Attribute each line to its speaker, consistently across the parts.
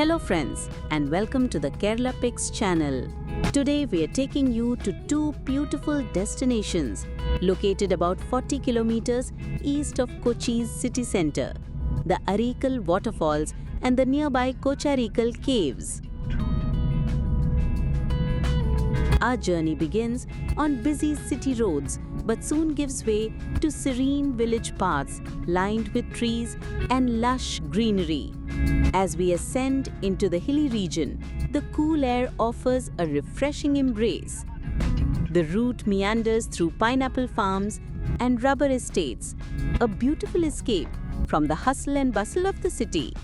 Speaker 1: Hello friends and welcome to the Keralapix channel. Today we are taking you to two beautiful destinations located about 40 kilometers east of Kochi's city center, the Areeckal Waterfalls and the nearby Kochareekkal Caves. Our journey begins on busy city roads but soon gives way to serene village paths lined with trees and lush greenery. As we ascend into the hilly region, the cool air offers a refreshing embrace. The route meanders through pineapple farms and rubber estates, a beautiful escape from the hustle and bustle of the city.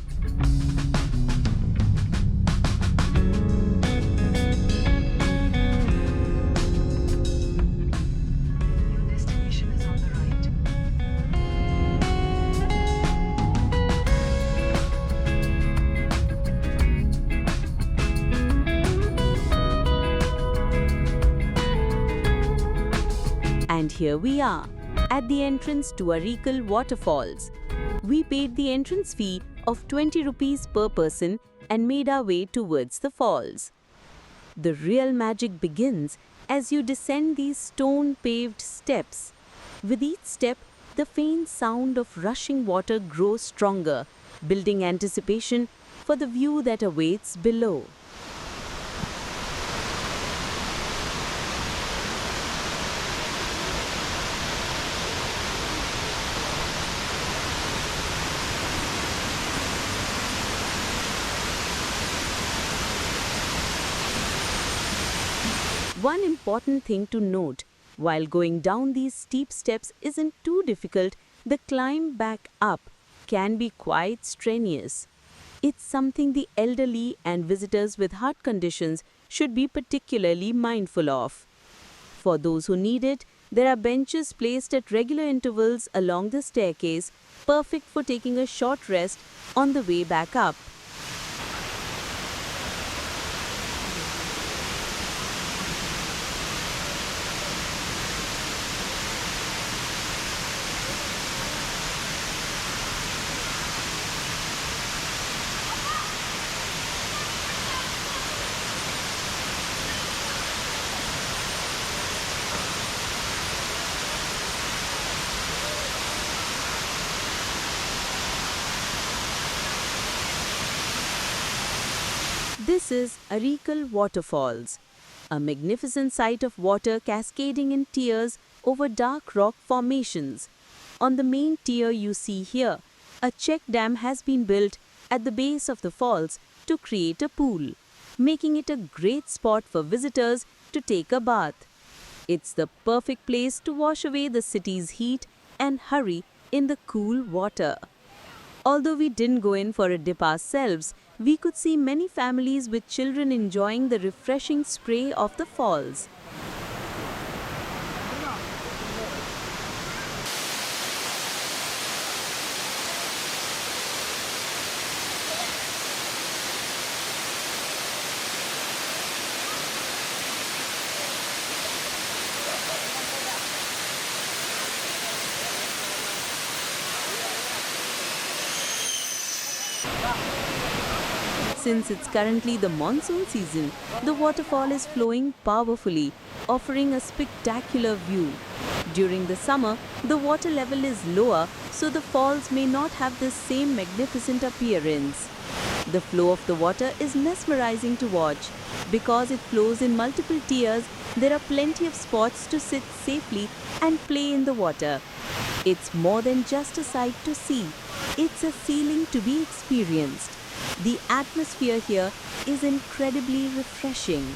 Speaker 1: And here we are, at the entrance to Areeckal Waterfalls. We paid the entrance fee of 20 rupees per person and made our way towards the falls. The real magic begins as you descend these stone-paved steps. With each step, the faint sound of rushing water grows stronger, building anticipation for the view that awaits below. One important thing to note, while going down these steep steps isn't too difficult, the climb back up can be quite strenuous. It's something the elderly and visitors with heart conditions should be particularly mindful of. For those who need it, there are benches placed at regular intervals along the staircase, perfect for taking a short rest on the way back up. This is Areeckal Waterfalls, a magnificent sight of water cascading in tiers over dark rock formations. On the main tier you see here, a check dam has been built at the base of the falls to create a pool, making it a great spot for visitors to take a bath. It's the perfect place to wash away the city's heat and hurry in the cool water. Although we didn't go in for a dip ourselves, we could see many families with children enjoying the refreshing spray of the falls. Since it's currently the monsoon season, the waterfall is flowing powerfully, offering a spectacular view. During the summer, the water level is lower, so the falls may not have the same magnificent appearance. The flow of the water is mesmerizing to watch. Because it flows in multiple tiers, there are plenty of spots to sit safely and play in the water. It's more than just a sight to see. It's a feeling to be experienced. The atmosphere here is incredibly refreshing.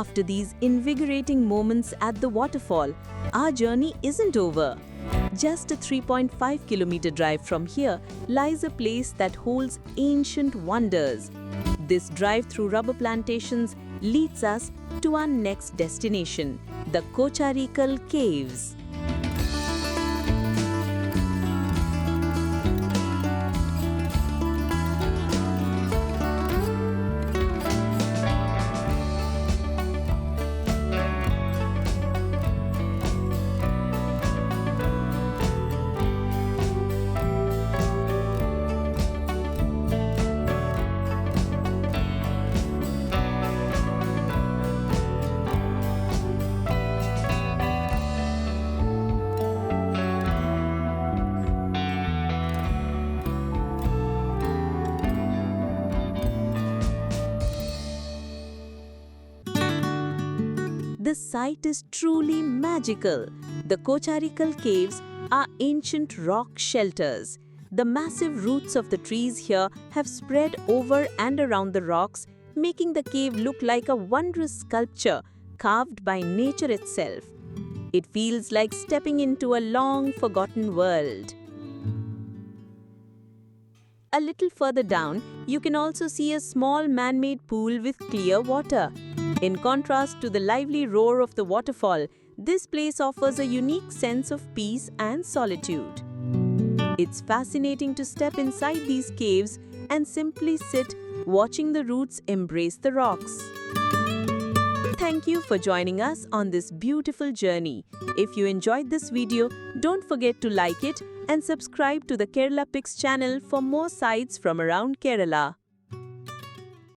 Speaker 1: After these invigorating moments at the waterfall, our journey isn't over. Just a 3.5-kilometer drive from here lies a place that holds ancient wonders. This drive through rubber plantations leads us to our next destination, the Kochareekkal Caves. The site is truly magical. The Kochareekkal Caves are ancient rock shelters. The massive roots of the trees here have spread over and around the rocks, making the cave look like a wondrous sculpture carved by nature itself. It feels like stepping into a long-forgotten world. A little further down, you can also see a small man-made pool with clear water. In contrast to the lively roar of the waterfall, this place offers a unique sense of peace and solitude. It's fascinating to step inside these caves and simply sit, watching the roots embrace the rocks. Thank you for joining us on this beautiful journey. If you enjoyed this video, don't forget to like it and subscribe to the Keralapix channel for more sights from around Kerala.